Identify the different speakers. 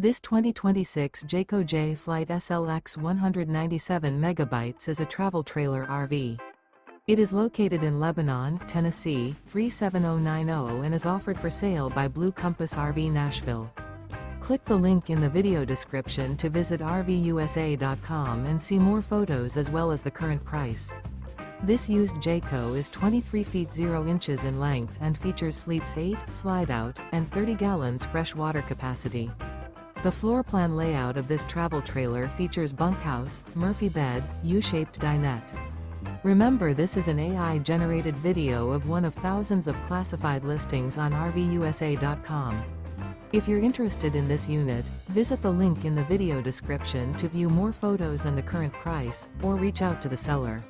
Speaker 1: This 2026 Jayco Jay Flight SLX 197 megabytes is a travel trailer RV. It is located in Lebanon, Tennessee, 37090 and is offered for sale by Blue Compass RV Nashville. Click the link in the video description to visit RVUSA.com and see more photos as well as the current price. This used Jayco is 23 feet 0 inches in length and features sleeps 8, Slideout, and 30 gallons fresh water capacity. The floor plan layout of this travel trailer features bunkhouse, Murphy bed, U-shaped dinette. Remember, this is an AI-generated video of one of thousands of classified listings on RVUSA.com. If you're interested in this unit, visit the link in the video description to view more photos and the current price, or reach out to the seller.